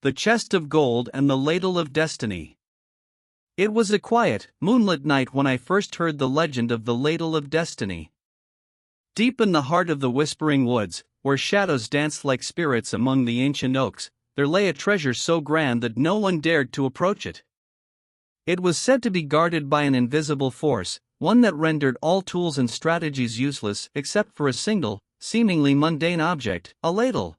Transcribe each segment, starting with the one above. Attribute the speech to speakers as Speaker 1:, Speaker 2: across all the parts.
Speaker 1: The Chest of Gold and the Ladle of Destiny. It was a quiet, moonlit night when I first heard the legend of the Ladle of Destiny. Deep in the heart of the Whispering Woods, where shadows danced like spirits among the ancient oaks, there lay a treasure so grand that no one dared to approach it. It was said to be guarded by an invisible force, one that rendered all tools and strategies useless except for a single, seemingly mundane object, a ladle.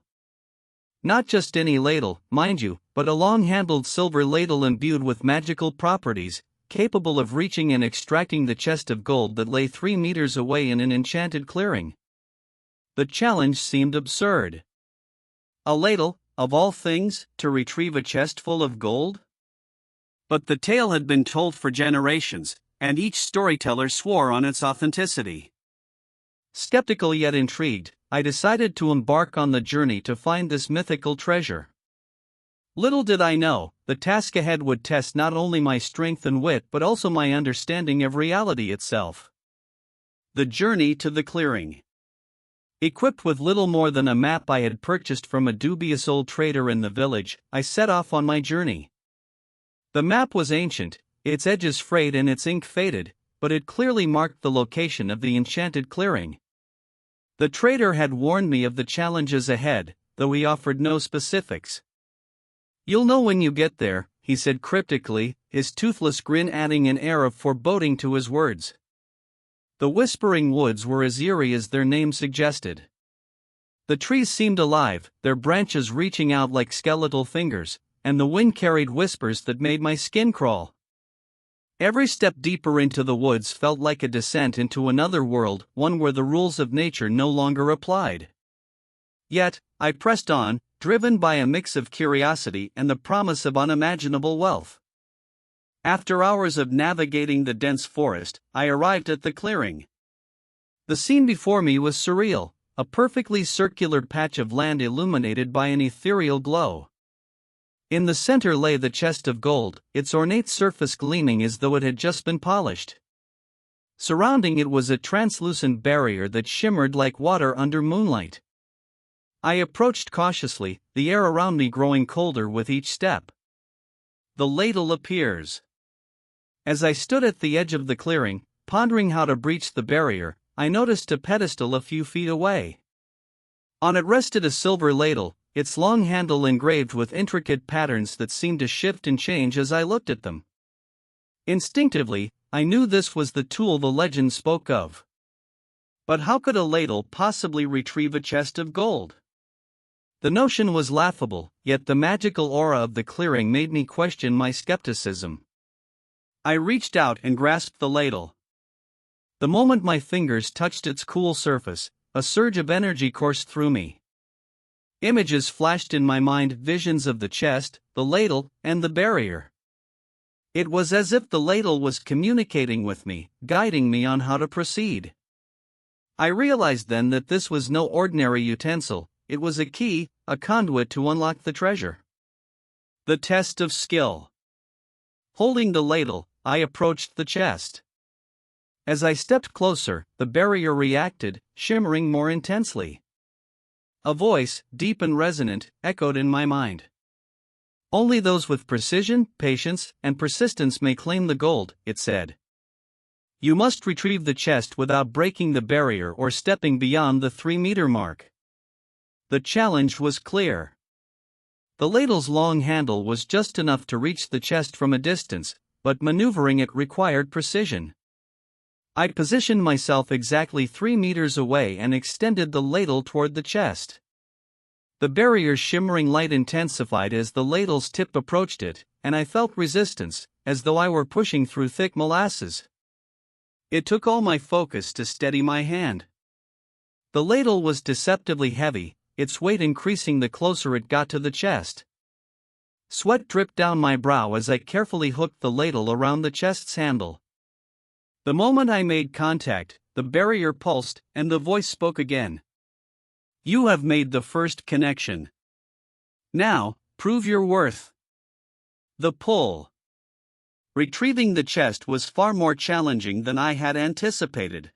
Speaker 1: Not just any ladle, mind you, but a long-handled silver ladle imbued with magical properties, capable of reaching and extracting the chest of gold that lay 3 meters away in an enchanted clearing. The challenge seemed absurd. A ladle, of all things, to retrieve a chest full of gold? But the tale had been told for generations, and each storyteller swore on its authenticity. Skeptical yet intrigued, I decided to embark on the journey to find this mythical treasure. Little did I know, the task ahead would test not only my strength and wit but also my understanding of reality itself. The journey to the clearing. Equipped with little more than a map I had purchased from a dubious old trader in the village, I set off on my journey. The map was ancient, its edges frayed and its ink faded, but it clearly marked the location of the enchanted clearing. The trader had warned me of the challenges ahead, though he offered no specifics. "You'll know when you get there," he said cryptically, his toothless grin adding an air of foreboding to his words. The Whispering Woods were as eerie as their name suggested. The trees seemed alive, their branches reaching out like skeletal fingers, and the wind carried whispers that made my skin crawl. Every step deeper into the woods felt like a descent into another world, one where the rules of nature no longer applied. Yet, I pressed on, driven by a mix of curiosity and the promise of unimaginable wealth. After hours of navigating the dense forest, I arrived at the clearing. The scene before me was surreal, a perfectly circular patch of land illuminated by an ethereal glow. In the center lay the chest of gold, its ornate surface gleaming as though it had just been polished. Surrounding it was a translucent barrier that shimmered like water under moonlight. I approached cautiously, the air around me growing colder with each step. The ladle appears. As I stood at the edge of the clearing, pondering how to breach the barrier, I noticed a pedestal a few feet away. On it rested a silver ladle, its long handle engraved with intricate patterns that seemed to shift and change as I looked at them. Instinctively, I knew this was the tool the legend spoke of. But how could a ladle possibly retrieve a chest of gold? The notion was laughable, yet the magical aura of the clearing made me question my skepticism. I reached out and grasped the ladle. The moment my fingers touched its cool surface, a surge of energy coursed through me. Images flashed in my mind, visions of the chest, the ladle, and the barrier. It was as if the ladle was communicating with me, guiding me on how to proceed. I realized then that this was no ordinary utensil, it was a key, a conduit to unlock the treasure. The test of skill. Holding the ladle, I approached the chest. As I stepped closer, the barrier reacted, shimmering more intensely. A voice, deep and resonant, echoed in my mind. "Only those with precision, patience, and persistence may claim the gold," it said. "You must retrieve the chest without breaking the barrier or stepping beyond the 3-meter mark." The challenge was clear. The ladle's long handle was just enough to reach the chest from a distance, but maneuvering it required precision. I positioned myself exactly 3 meters away and extended the ladle toward the chest. The barrier's shimmering light intensified as the ladle's tip approached it, and I felt resistance, as though I were pushing through thick molasses. It took all my focus to steady my hand. The ladle was deceptively heavy, its weight increasing the closer it got to the chest. Sweat dripped down my brow as I carefully hooked the ladle around the chest's handle. The moment I made contact, the barrier pulsed, and the voice spoke again. "You have made the first connection. Now, prove your worth." The pull. Retrieving the chest was far more challenging than I had anticipated.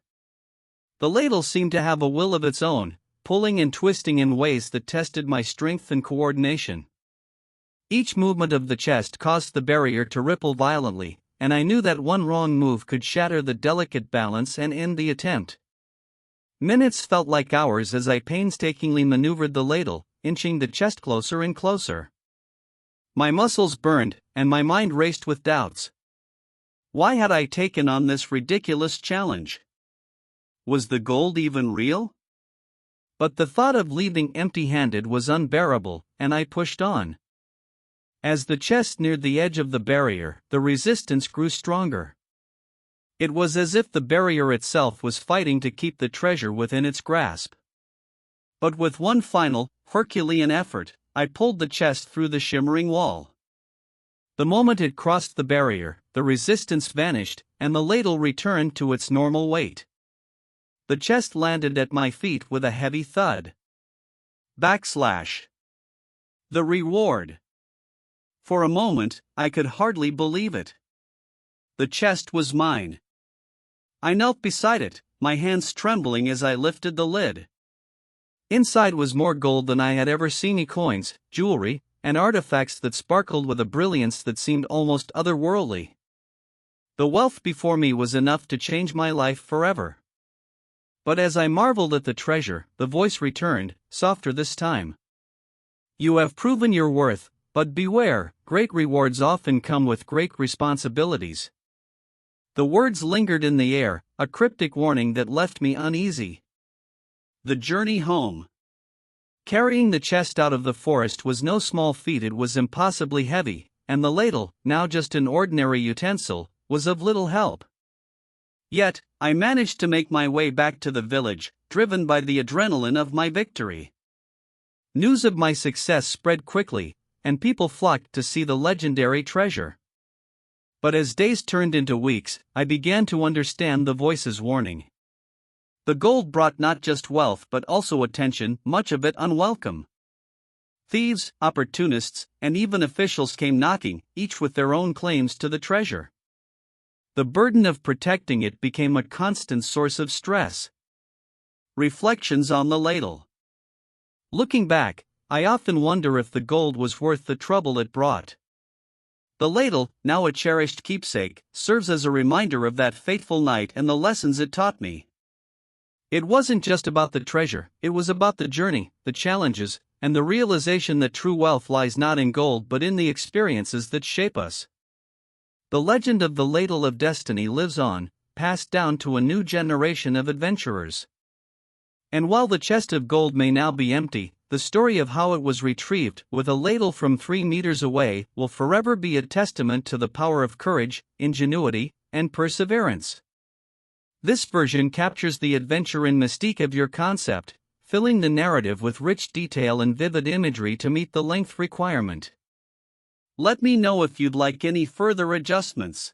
Speaker 1: The ladle seemed to have a will of its own, pulling and twisting in ways that tested my strength and coordination. Each movement of the chest caused the barrier to ripple violently, and I knew that one wrong move could shatter the delicate balance and end the attempt. Minutes felt like hours as I painstakingly maneuvered the ladle, inching the chest closer and closer. My muscles burned, and my mind raced with doubts. Why had I taken on this ridiculous challenge? Was the gold even real? But the thought of leaving empty-handed was unbearable, and I pushed on. As the chest neared the edge of the barrier, the resistance grew stronger. It was as if the barrier itself was fighting to keep the treasure within its grasp. But with one final, Herculean effort, I pulled the chest through the shimmering wall. The moment it crossed the barrier, the resistance vanished, and the ladle returned to its normal weight. The chest landed at my feet with a heavy thud. // The reward. For a moment, I could hardly believe it. The chest was mine. I knelt beside it, my hands trembling as I lifted the lid. Inside was more gold than I had ever seen: coins, jewelry, and artifacts that sparkled with a brilliance that seemed almost otherworldly. The wealth before me was enough to change my life forever. But as I marveled at the treasure, the voice returned, softer this time. You have proven your worth, but beware, great rewards often come with great responsibilities. The words lingered in the air, a cryptic warning that left me uneasy. The journey home. Carrying the chest out of the forest was no small feat. It was impossibly heavy, and the ladle, now just an ordinary utensil, was of little help. Yet, I managed to make my way back to the village, driven by the adrenaline of my victory. News of my success spread quickly, and people flocked to see the legendary treasure. But as days turned into weeks, I began to understand the voice's warning. The gold brought not just wealth but also attention, much of it unwelcome. Thieves, opportunists, and even officials came knocking, each with their own claims to the treasure. The burden of protecting it became a constant source of stress. Reflections on the ladle. Looking back, I often wonder if the gold was worth the trouble it brought. The ladle, now a cherished keepsake, serves as a reminder of that fateful night and the lessons it taught me. It wasn't just about the treasure, it was about the journey, the challenges, and the realization that true wealth lies not in gold but in the experiences that shape us. The legend of the ladle of destiny lives on, passed down to a new generation of adventurers. And while the chest of gold may now be empty, the story of how it was retrieved with a ladle from 3 meters away will forever be a testament to the power of courage, ingenuity, and perseverance. This version captures the adventure and mystique of your concept, filling the narrative with rich detail and vivid imagery to meet the length requirement. Let me know if you'd like any further adjustments.